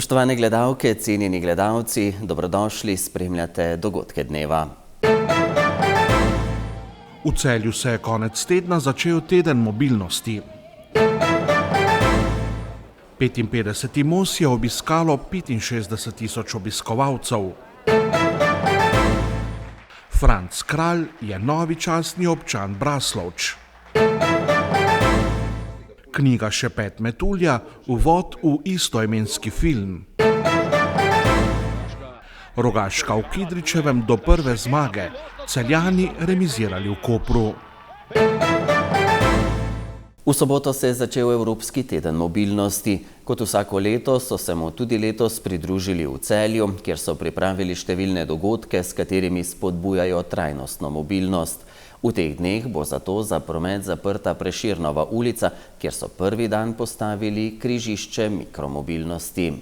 Spoštovane gledalke, cenjeni gledalci, dobrodošli, spremljate dogodke dneva. V Celju se je konec tedna začel teden mobilnosti. 55. most je obiskalo 65.000 obiskovalcev. Franc Kralj je novi častni občan Braslovč. Knjiga Šepet metulja, uvod v istoimenski film. Rogaška v Kidričevem do prve zmage, Celjani remizirali v Kopru. V soboto se je začel Evropski teden mobilnosti. Kot vsako leto so se mu tudi letos pridružili v Celju, kjer so pripravili številne dogodke, s katerimi spodbujajo trajnostno mobilnost. V teh dneh bo zato za promet zaprta Prešernova ulica, kjer so prvi dan postavili križišče mikromobilnosti.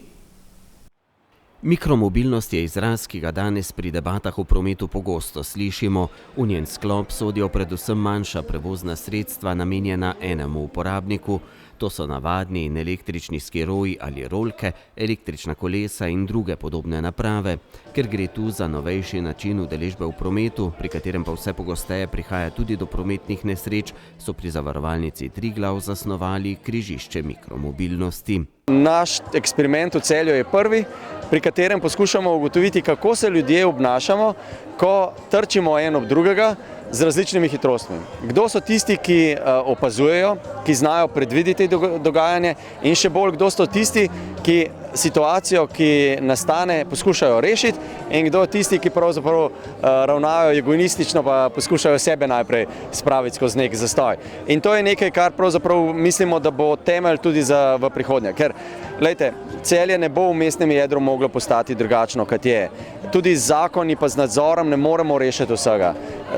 Mikromobilnost je izraz, ki ga danes pri debatah o prometu pogosto slišimo. V njen sklop sodijo predvsem manjša prevozna sredstva namenjena enemu uporabniku. To so navadni in električni skiroji ali rolke, električna kolesa in druge podobne naprave. Ker gre tu za novejši način udeležbe v prometu, pri katerem pa vse pogosteje prihaja tudi do prometnih nesreč, so pri zavarovalnici Triglav zasnovali križišče mikromobilnosti. Naš eksperiment v Celju je prvi, pri katerem poskušamo ugotoviti, kako se ljudje obnašamo, ko trčimo en ob drugega z različnimi hitrostmi. Kdo so tisti, ki opazujejo, ki znajo predvideti dogajanje, in še bolj, kdo so tisti, ki situacijo, ki nastane, poskušajo rešiti, in kdo tisti, ki pravzaprav ravnajo egoistično, pa poskušajo sebe najprej spraviti skozi nek zastoj. In to je nekaj, kar pravzaprav mislimo, da bo temelj tudi v prihodnje. Ker, glejte, Celje ne bo v mestnem jedru moglo postati drugačno, kot je. Tudi z zakoni pa z nadzorom ne moremo rešiti vsega.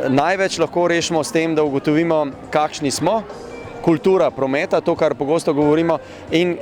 Največ lahko rešimo s tem, da ugotovimo, kakšni smo, kultura prometa, to, kar pogosto govorimo, in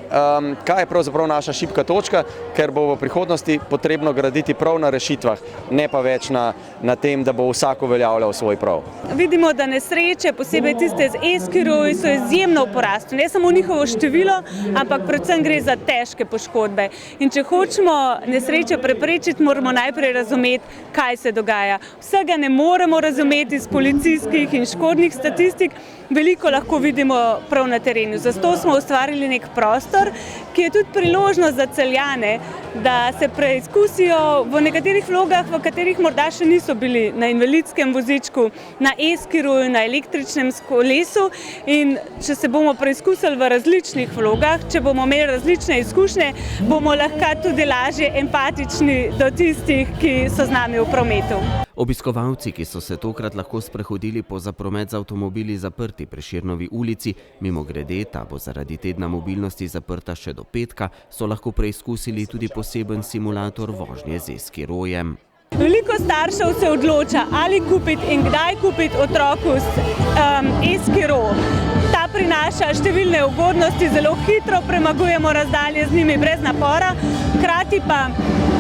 kaj je pravzaprav naša šibka točka, ker bo v prihodnosti potrebno graditi prav na rešitvah, ne pa več na tem, da bo vsak uveljavljal svoj prav. Vidimo, da nesreče, posebej tiste z e-skiroji, so izjemno v porastu. Ne samo njihovo število, ampak predvsem gre za težke poškodbe. In če hočemo nesreče preprečiti, moramo najprej razumeti, kaj se dogaja. Vsega ne moremo razumeti iz policijskih in škodnih statistik, veliko lahko vidimo prav na terenu. Zato smo ustvarili nek prostor, ki je tudi priložnost za Celjane, da se preizkusijo v nekaterih vlogah, v katerih morda še niso bili, na invalidskem vozičku, na e-skiroju, na električnem kolesu. In če se bomo preizkusili v različnih vlogah, če bomo imeli različne izkušnje, bomo lahko tudi lažje empatični do tistih, ki so z nami v prometu. Obiskovalci, ki so se tokrat lahko sprehodili po za promet z avtomobili zaprti Prešernovi ulici, mimogrede, ta bo zaradi tedna mobilnosti zaprta še do petka, so lahko preizkusili tudi poseben simulator vožnje z e-skirojem. Veliko staršev se odloča, ali kupiti in kdaj kupiti otroku e-skiro. Ta prinaša številne ugodnosti, zelo hitro premagujemo razdalje z njimi brez napora, hkrati pa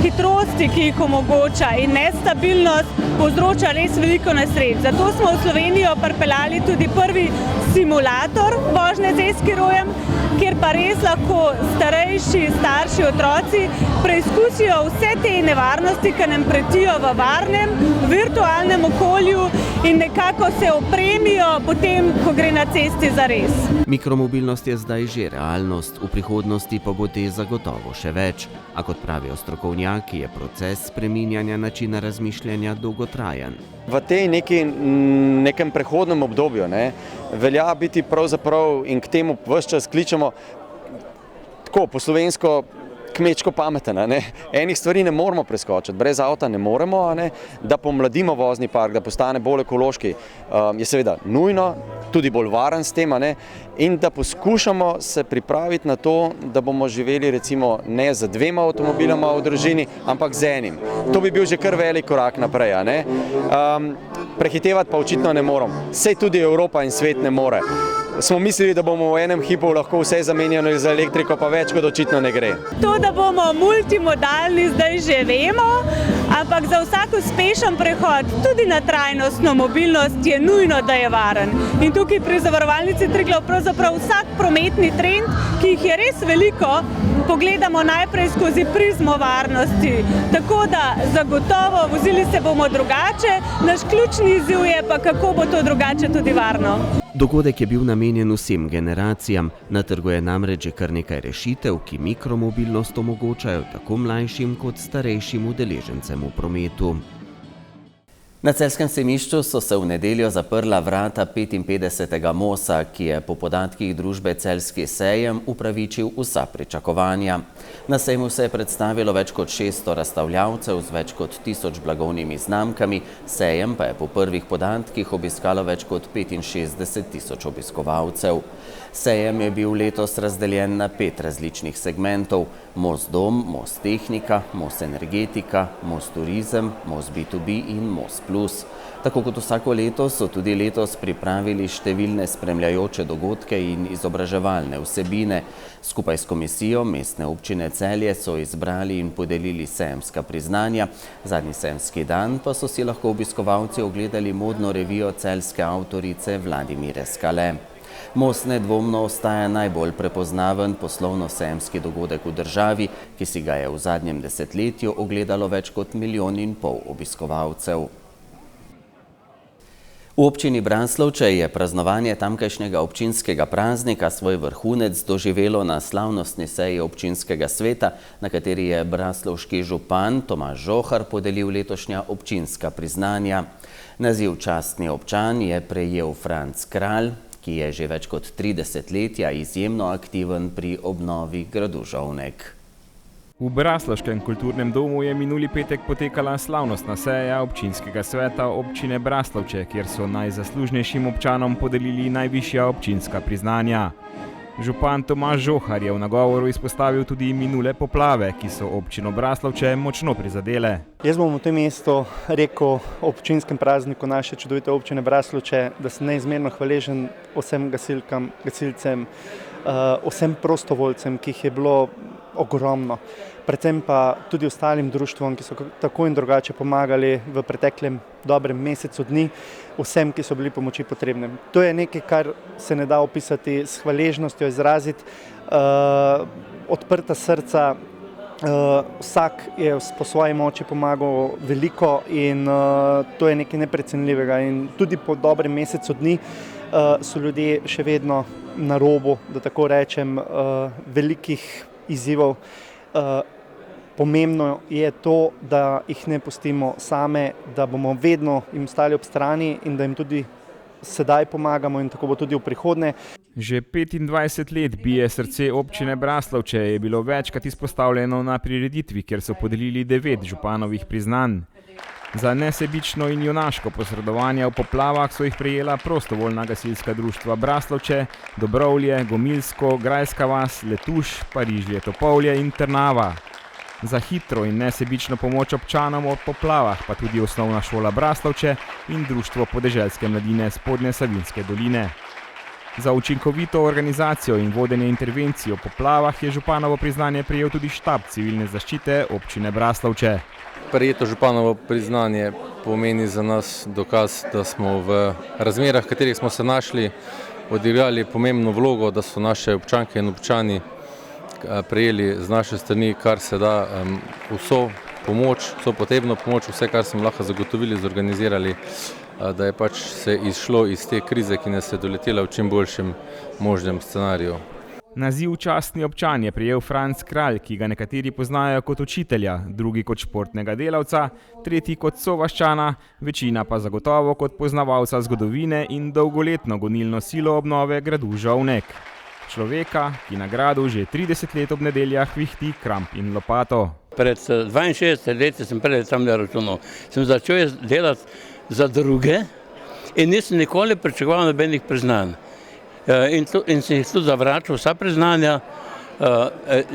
hitrosti, ki jih omogoča, in nestabilnost povzroča res veliko nesreč. Zato smo v Slovenijo pripeljali tudi prvi simulator vožnje z e-skirojem, kjer pa res lahko starejši, starši otroci preizkusijo vse te nevarnosti, ki nam pretijo v varnem, virtualnem okolju, in nekako se opremijo potem, ko gre na cesti zares. Mikromobilnost je zdaj že realnost, v prihodnosti pa bo te zagotovo še več. A kot pravijo strokovnjaki, je proces spreminjanja načina razmišljanja dolgotrajen. V tej nekem prehodnem obdobju velja biti pravzaprav, in k temu ves čas kličemo, tako po slovensko, kmečko pameten. Enih stvari ne moremo preskočiti, brez avta ne moremo, da pomladimo vozni park, da postane bolj ekološki, je seveda nujno, tudi bolj varen s tem, in da poskušamo se pripraviti na to, da bomo živeli recimo ne z 2 avtomobiloma v družini, ampak z enim. To bi bil že kar velik korak naprej. Prehitevati pa očitno ne moremo. Saj tudi Evropa in svet ne more. Smo mislili, da bomo v enem hipu lahko vse zamenjali za elektriko, pa več kot očitno ne gre. To, da bomo multimodalni, zdaj že vemo, ampak za vsak uspešen prehod, tudi na trajnostno mobilnost, je nujno, da je varen. In tukaj pri Zavarovalnici Triglav pravzaprav vsak prometni trend, ki jih je res veliko, pogledamo najprej skozi prizmo varnosti. Tako da zagotovo vozili se bomo drugače, naš ključni izziv je pa, kako bo to drugače tudi varno. Dogodek je bil namenjen vsem generacijam, na trgu je namreč že kar nekaj rešitev, ki mikromobilnost omogočajo tako mlajšim kot starejšim udeležencem v prometu. Na celjskem sejmišču so se v nedeljo zaprla vrata 55. mosa, ki je po podatkih družbe Celjski sejem upravičil vsa pričakovanja. Na sejmu se je predstavilo več kot 600 razstavljavcev z več kot 1000 blagovnimi znamkami, sejem pa je po prvih podatkih obiskalo več kot 65.000 obiskovalcev. Sejem je bil letos razdeljen na 5 različnih segmentov: Most Dom, Most Tehnika, Most Energetika, Most Turizem, Most B2B in Most Plus. Tako kot vsako leto so tudi letos pripravili številne spremljajoče dogodke in izobraževalne vsebine. Skupaj s komisijo Mestne občine Celje so izbrali in podelili sejemska priznanja. Zadnji sejemski dan pa so si lahko obiskovalci ogledali modno revijo celjske avtorice Vladimire Skale. Most nedvomno ostaja najbolj prepoznaven poslovno-sejemski dogodek v državi, ki si ga je v zadnjem desetletju ogledalo več kot 1,5 milijona obiskovalcev. V občini Braslovče je praznovanje tamkajšnjega občinskega praznika svoj vrhunec doživelo na slavnostni seji občinskega sveta, na kateri je braslovški župan Tomaž Žohar podelil letošnja občinska priznanja. Naziv častni občan je prejel Franc Kralj, ki je že več kot 3 desetletja izjemno aktiven pri obnovi gradu Žovnek. V Braslovškem kulturnem domu je minuli petek potekala slavnostna seja občinskega sveta občine Braslovče, kjer so najzaslužnejšim občanom podelili najvišja občinska priznanja. Župan Tomaž Žohar je v nagovoru izpostavil tudi minule poplave, ki so občino Braslovče močno prizadele. Jaz bom v tem mestu rekel o občinskem prazniku naše čudovite občine Braslovče, da sem neizmerno hvaležen vsem gasilkam, gasilcem, vsem prostovoljcem, ki jih je bilo ogromno. Predvsem pa tudi ostalim društvom, ki so tako in drugače pomagali v preteklem dobrem mesecu dni, vsem, ki so bili pomoči potrebni. To je nekaj, kar se ne da opisati s hvaležnostjo, izraziti, odprta srca. Vsak je po svoji moči pomagal veliko in to je nekaj neprecenljivega. In tudi po dobrem mesecu dni so ljudje še vedno na robu, da tako rečem, velikih izzivov. Pomembno je to, da jih ne pustimo same, da bomo vedno jim stali ob strani in da jim tudi sedaj pomagamo in tako bo tudi v prihodnje. Že 25 let bije srce občine Braslovče je bilo večkrat izpostavljeno na prireditvi, kjer so podelili 9 županovih priznanj. Za nesebično in junaško posredovanje v poplavah so jih prejela prostovoljna gasilska društva Braslovče, Dobrovlje, Gomilsko, Grajska vas, Letuš, Parižlje, Topolje in Trnava. Za hitro in nesebično pomoč občanom ob poplavah pa tudi Osnovna šola Braslovče in Društvo podeželske mladine Spodnje Savinjske doline. Za učinkovito organizacijo in vodenje intervencij o poplavah je županovo priznanje prejel tudi štab civilne zaščite občine Braslovče. Prejeto županovo priznanje pomeni za nas dokaz, da smo v razmerah, v katerih smo se našli, odigrali pomembno vlogo, da so naše občanke in občani prejeli z naše strani, kar se da, vso pomoč, vso potrebno pomoč, vse, kar smo lahko zagotovili, zorganizirali, da je pač se izšlo iz te krize, ki nas je doletela v čim boljšem možnem scenariju. Naziv častni občan je prejel Franc Kralj, ki ga nekateri poznajo kot učitelja, drugi kot športnega delavca, tretji kot sovaščana, večina pa zagotovo kot poznavalca zgodovine in dolgoletno gonilno silo obnove gradu Žovnek. Človeka, ki na gradu že 30 let ob nedeljah vihti kramp in lopato. Pred 62 leti sem prej tam računal. Sem začel delati za druge in nisem nikoli pričakoval nobenih priznanj. In sem jih tudi zavračal vsa priznanja.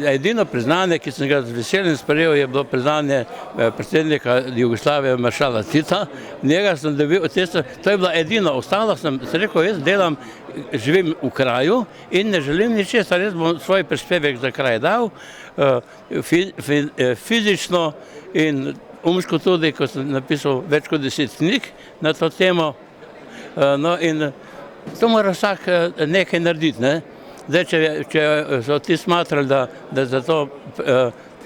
Edino priznanje, ki sem ga z veseljem sprejel, je bilo priznanje predsednika Jugoslavije maršala Tita. Njega sem dobil, to je bilo edino, ostalo sem rekel, jaz delam, živim v kraju in ne želim ničesar, jaz bom svoj prispevek za kraj dal, fizično in umsko tudi, ko sem napisal več kot 10 knjig na to temo. No in to mora vsak nekaj narediti, ne. Zdaj, če so ti smatrali, da za to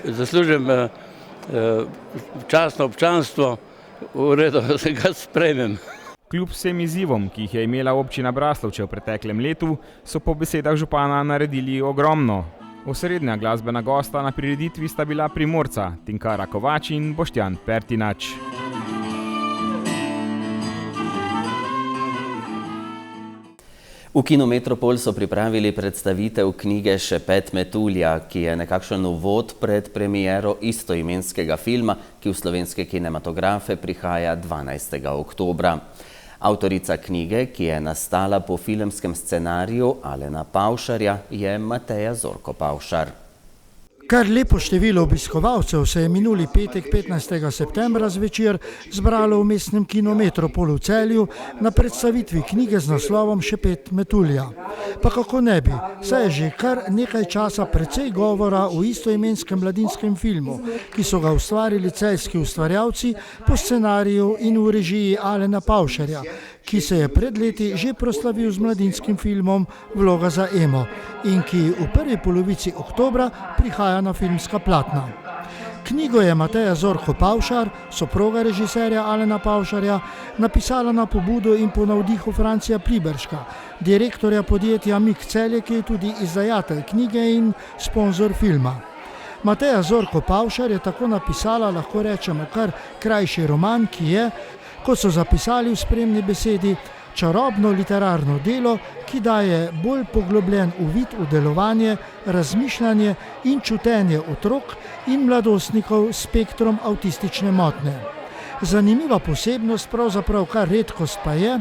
zaslužim častno občanstvo, v redu, se ga sprejmem. Kljub vsem izzivom, ki jih je imela občina Braslovče v preteklem letu, so po besedah župana naredili ogromno. Osrednja glasbena gosta na prireditvi sta bila Primorca, Tinkara Kovač in Boštjan Pertinač. V Kinu Metropol so pripravili predstavitev knjige Šepet Metulja, ki je nekakšen uvod pred premiero istoimenskega filma, ki v slovenske kinematografe prihaja 12. oktobra. Avtorica knjige, ki je nastala po filmskem scenariju Alena Pavšarja, je Mateja Zorko Pavšar. Kar lepo število obiskovalcev se je minuli petek 15. septembra zvečer zbralo v mestnem kinu Metropol v Celju na predstavitvi knjige z naslovom Šepet Metulja. Pa kako ne bi, saj je že kar nekaj časa precej govora o istoimenskem mladinskem filmu, ki so ga ustvarili celjski ustvarjalci po scenariju in v režiji Alena Pavšarja, ki se je pred leti že proslavil z mladinskim filmom Vloga za Emo in ki v prvi polovici oktobra prihaja na filmska platna. Knjigo je Mateja Zorko Pavšar, soproga režiserja Alena Pavšarja, napisala na pobudo in po navdihu Francija Pliberška, direktorja podjetja Mik Celje, ki je tudi izdajatelj knjige in sponzor filma. Mateja Zorko Pavšar je tako napisala, lahko rečemo, kar krajši roman, ki je, kot so zapisali v spremni besedi, čarobno literarno delo, ki daje bolj poglobljen uvid v delovanje, razmišljanje in čutenje otrok in mladostnikov s spektrom avtistične motnje. Zanimiva posebnost, pravzaprav kar redkost pa je,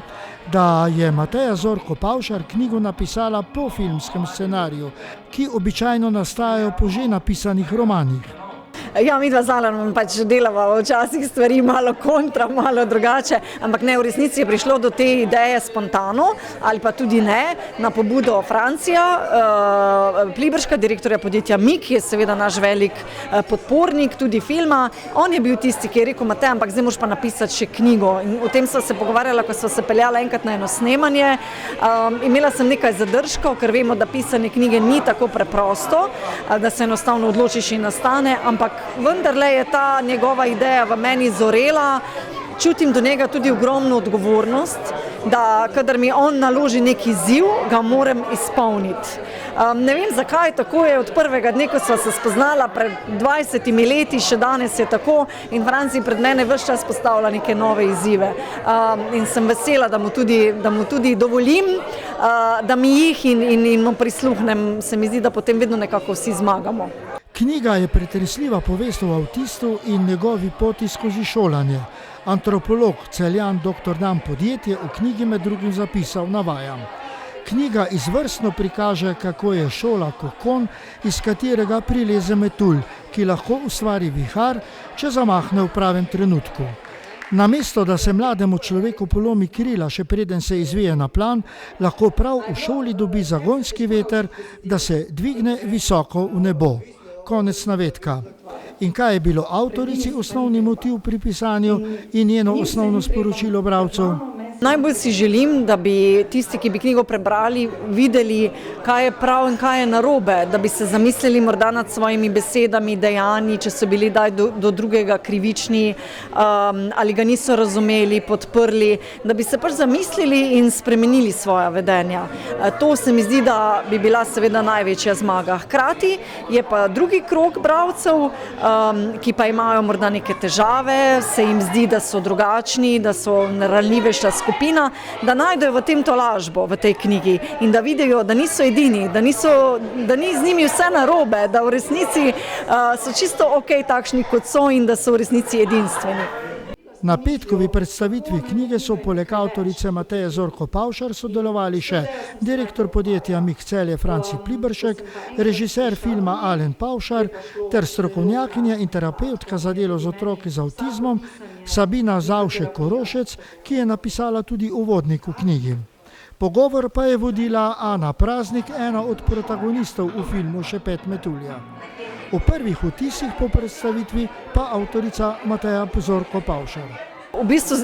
da je Mateja Zorko Pavšar knjigo napisala po filmskem scenariju, ki običajno nastajajo po že napisanih romanih. Ja, midva z Alenom pač delava včasih stvari malo kontra, malo drugače, ampak ne, v resnici je prišlo do te ideje spontano ali pa tudi ne, na pobudo Francija Pliberška, direktorja podjetja Mik, ki je seveda naš velik podpornik tudi filma. On je bil tisti, ki je rekel: Matej, ampak zdaj moraš pa napisati še knjigo. In o tem sva se pogovarjala, ko sva se peljala enkrat na eno snemanje. Imela sem nekaj zadržkov, ker vemo, da pisanje knjige ni tako preprosto, da se enostavno odločiš in nastane, ampak vendarle je ta njegova ideja v meni zorela. Čutim do njega tudi ogromno odgovornost, da kadar mi on naloži neki izziv, ga moram izpolniti. Ne vem, zakaj tako je od prvega dne, ko sva se spoznala pred 20 leti, še danes je tako in Franci pred mene ves čas postavlja neke nove izzive. In sem vesela, da mu tudi dovolim, da mi jih in mu prisluhnem. Se mi zdi, da potem vedno nekako vsi zmagamo. Knjiga je pretresljiva povest o avtistu in njegovi poti skozi šolanje. Antropolog Celjan dr. Dan Podjetje v knjigi med drugim zapisal, navajam: knjiga izvrstno prikaže, kako je šola kokon, iz katerega prileze metulj, ki lahko ustvari vihar, če zamahne v pravem trenutku. Namesto, da se mlademu človeku polomi krila, še preden se izvije na plan, lahko prav v šoli dobi zagonski veter, da se dvigne visoko v nebo. Konec navedka. In kaj je bilo avtorici osnovni motiv pri pisanju in njeno osnovno sporočilo bralcev? Najbolj si želim, da bi tisti, ki bi knjigo prebrali, videli, kaj je prav in kaj je narobe, da bi se zamislili morda nad svojimi besedami, dejanji, če so bili do drugega krivični ali ga niso razumeli, podprli, da bi se pač zamislili in spremenili svoja vedenja. To se mi zdi, da bi bila seveda največja zmaga. Hkrati je pa drugi krog bralcev, ki pa imajo morda neke težave, se jim zdi, da so drugačni, da so ranljivejša skupina, da najdejo v tem tolažbo, v tej knjigi in da vidijo, da niso edini, da ni z njimi vse narobe, da v resnici so čisto okej takšni, kot so in da so v resnici edinstveni. Na petkovi predstavitvi knjige so poleg avtorice Mateje Zorko Pavšar sodelovali še direktor podjetja Mik Celje Franci Pliberšek, režiser filma Alen Pavšar ter strokovnjakinja in terapevtka za delo z otroki z avtizmom Sabina Zavšek-Korošec, ki je napisala tudi uvodnik v knjigi. Pogovor pa je vodila Ana Praznik, ena od protagonistov v filmu Šepet Metulja. O prvih vtisih po predstavitvi pa avtorica Mateja Zorko Pavšar. V bistvu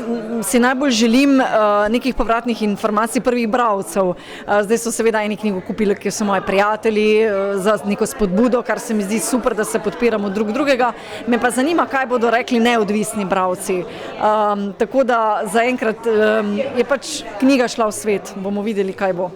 si najbolj želim nekih povratnih informacij prvih bralcev. Zdaj so seveda eni knjigo kupili, ker so moji prijatelji za neko spodbudo, kar se mi zdi super, da se podpiramo drug drugega. Me pa zanima, kaj bodo rekli neodvisni bralci. Tako da zaenkrat je pač knjiga šla v svet, bomo videli, kaj bo.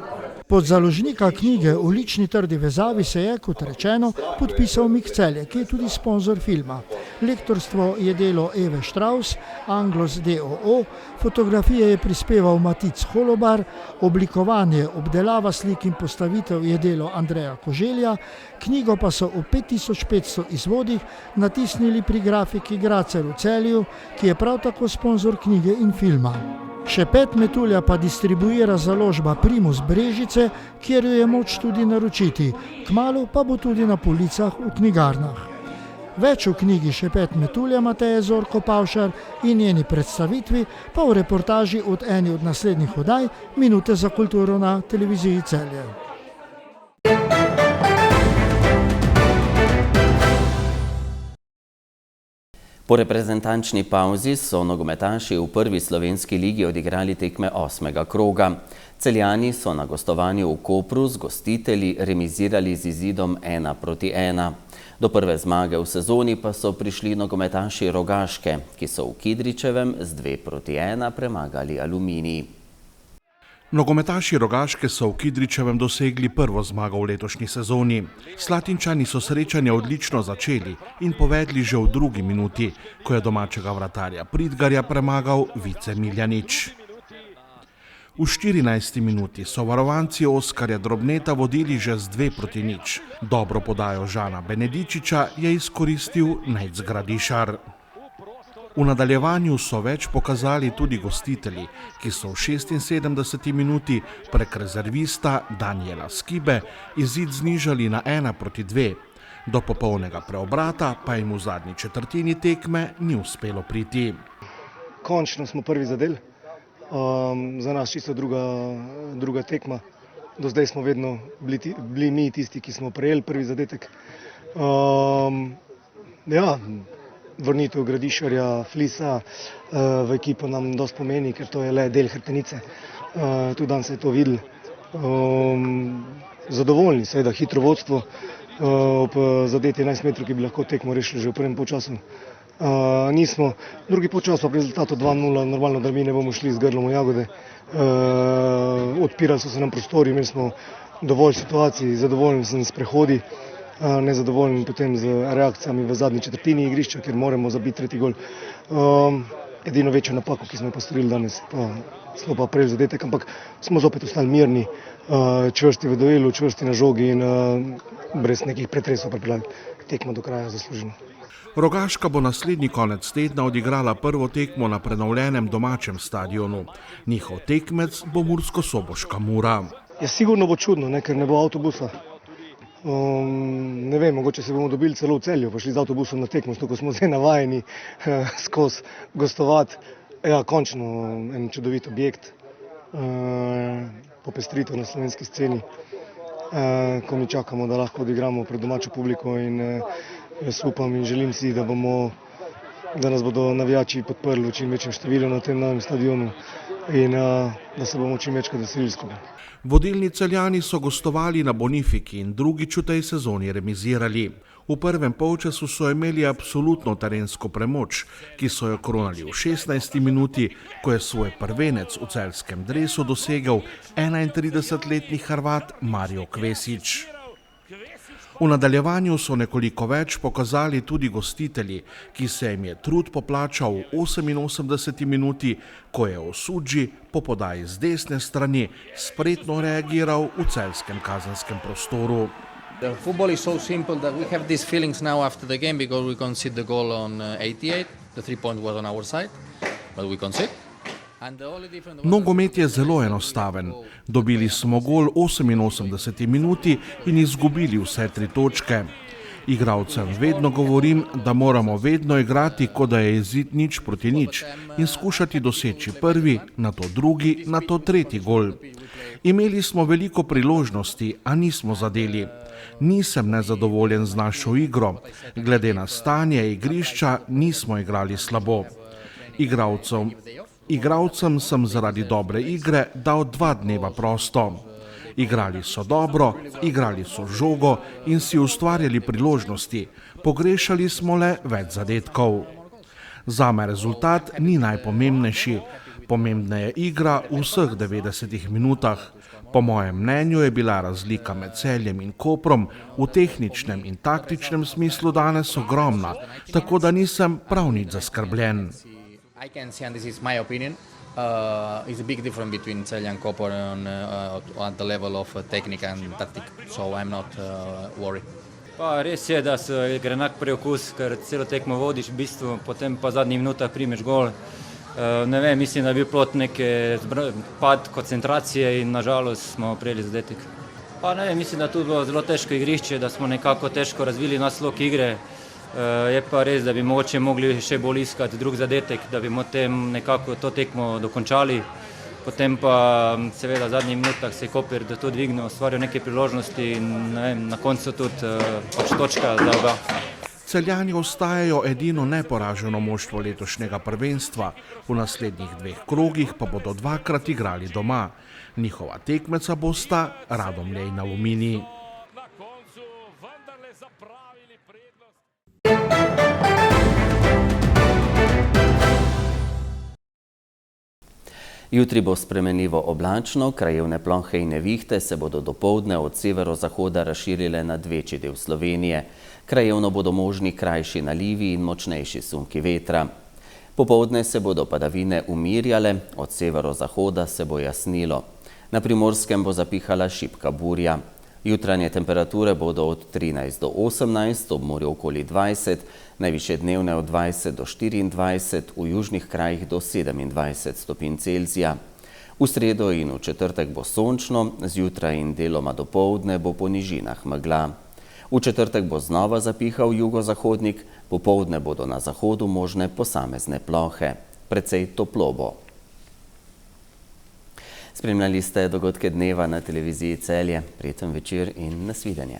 Pod založnika knjige V lični trdi vezavi se je, kot rečeno, podpisal Mik Celje, ki je tudi sponzor filma. Lektorstvo je delo Eve Štraus, Anglos d.o.o., fotografije je prispeval Matic Holobar, oblikovanje, obdelava slik in postavitev je delo Andreja Koželja, knjigo pa so v 5500 izvodih natisnili pri grafiki Gracer v Celju, ki je prav tako sponzor knjige in filma. Šepet Metulja pa distribuira založba Primus Brežice, kjer jo je moč tudi naročiti. Kmalu pa bo tudi na policah v knjigarnah. Več v knjigi Šepet Metulja Mateje Zorko Pavšar in njeni predstavitvi pa v reportaži od eni od naslednjih oddaj Minute za kulturo na televiziji Celje. Po reprezentančni pauzi so nogometaši v prvi slovenski ligi odigrali tekme 8. kroga. Celjani so na gostovanju v Kopru z gostitelji remizirali z izidom 1:1. Do prve zmage v sezoni pa so prišli nogometaši Rogaške, ki so v Kidričevem z 2:1 premagali Aluminij. Nogometaši Rogaške so v Kidričevem dosegli prvo zmago v letošnji sezoni. Slatinčani so srečanje odlično začeli in povedli že v drugi minuti, ko je domačega vratarja Pridgarja premagal Vice Miljanič. V 14. minuti so varovanci Oskarja Drobneta vodili že z 2:0. Dobro podajo Žana Benedičiča je izkoristil Nejc Gradišar. V nadaljevanju so več pokazali tudi gostitelji, ki so v 76. minuti prek rezervista Daniela Skibe izid znižali na 1:2. Do popolnega preobrata pa jim v zadnji četrtini tekme ni uspelo priti. Končno smo prvi zadeli. Za nas čisto druga tekma. Do zdaj smo vedno bili mi tisti, ki smo prejeli prvi zadetek. Vrnitev Gradišarja, Flisa v ekipo nam dosti pomeni, ker to je le del hrbtenice. Tudi danes se je to videlo. Zadovoljni, seveda hitro vodstvo ob zadeti 11 metrov, ki bi lahko tekmo rešili že v prvem polčasu. Nismo. Drugi polčas pa pri rezultatu 2:0, normalno, da mi ne bomo šli z grlom v jagode. Odpirali so se nam prostori, imeli smo dovolj situacij, zadovoljen sem s prehodi. Nezadovoljen potem z reakcijami v zadnji četrtini igrišča, ker moramo zabiti tretji gol. Edino večjo napako, ki smo jo postorili danes, smo pa prejeli zadetek, ampak smo zopet ostali mirni, čvrsti v duelu, čvrsti na žogi in brez nekih pretresov pripeljali tekmo do kraja zasluženo. Rogaška bo naslednji konec tedna odigrala prvo tekmo na prenovljenem domačem stadionu. Njihov tekmec bo murskosoboška Mura. Ja, sigurno bo čudno, ker ne bo avtobusa. Ne vem, mogoče se bomo dobili celo v Celju, pa šli z avtobusom na tekmo, ko smo zdaj navajeni skozi gostovati. Ja, končno en čudovit objekt, popestritev na slovenski sceni, ko mi čakamo, da lahko odigramo pred domačo publiko in jaz upam in želim si, da nas bodo navijači podprli v čim večjem številu na tem novem stadionu in da se bomo čim večkrat veselili skupaj. Vodilni Celjani so gostovali na Bonifiki in drugič v tej sezoni remizirali. V prvem polčasu so imeli absolutno terensko premoč, ki so jo kronali v 16. minuti, ko je svoj prvenec v celjskem dresu dosegel 31-letni Hrvat Mario Kvesić. V nadaljevanju so nekoliko več pokazali tudi gostitelji, ki se jim je trud poplačal v 88. minuti, ko je Osudži po podaji z desne strani spretno reagiral v celjskem kazenskem prostoru. The football is so simple that we have these feelings now after the game because we conceded the goal on 88. The 3 point was on our side, but we conceded. Nogomet je zelo enostaven. Dobili smo gol v 88. minuti in izgubili vse 3 točke. Igralcem vedno govorim, da moramo vedno igrati, kot da je izid 0-0 in skušati doseči prvi, nato drugi, nato tretji gol. Imeli smo veliko priložnosti, a nismo zadeli. Nisem nezadovoljen z našo igro. Glede na stanje igrišča nismo igrali slabo. Igralcem sem zaradi dobre igre dal 2 dneva prosto. Igrali so dobro, igrali so žogo in si ustvarjali priložnosti. Pogrešali smo le več zadetkov. Zame rezultat ni najpomembnejši. Pomembna je igra v vseh 90 minutah. Po mojem mnenju je bila razlika med Celjem in Koprom v tehničnem in taktičnem smislu danes ogromna, tako da nisem prav nič zaskrbljen. It's a big difference between Celje and Koper at the level of technique and tactic, so I'm not worried. Pa res je, da so grenak preokus, ker celo tekmo vodiš v bistvu, potem pa v zadnjih minutah primeš gol. Ne vem, mislim, da je bil plod neke pad koncentracije in nažalost smo prejeli zadetek. Pa ne vem, mislim, da je tudi bilo zelo težko igrišče, da smo nekako težko razvili naš slog igre. Je pa res, da bi mogoče mogli še bolj iskati drug zadetek, da bi potem nekako to tekmo dokončali. Potem pa seveda v zadnjih minutah se je Koper to dvignil, ustvaril neke priložnosti in ne vem, na koncu tudi točka za oba. Celjani ostajajo edino neporaženo moštvo letošnjega prvenstva. V naslednjih 2 krogih pa bodo 2-krat igrali doma. Njihova tekmeca bosta Radomlje in Aluminij. Jutri bo spremenljivo oblačno, krajevne plohe in nevihte se bodo dopoldne od severozahoda razširile nad večji del Slovenije. Krajevno bodo možni krajši nalivi in močnejši sunki vetra. Popoldne se bodo padavine umirjale, od severozahoda se bo jasnilo. Na Primorskem bo zapihala šibka burja. Jutranje temperature bodo od 13 do 18, ob morju okoli 20, najvišje dnevne od 20 do 24, v južnih krajih do 27 stopinj Celzija. V sredo in v četrtek bo sončno, zjutraj in deloma dopoldne bo po nižinah megla. V četrtek bo znova zapihal jugozahodnik, popoldne bodo na zahodu možne posamezne plohe. Precej toplo bo. Spremljali ste dogodke dneva na televiziji Celje. Prijeten večer in nasvidenje.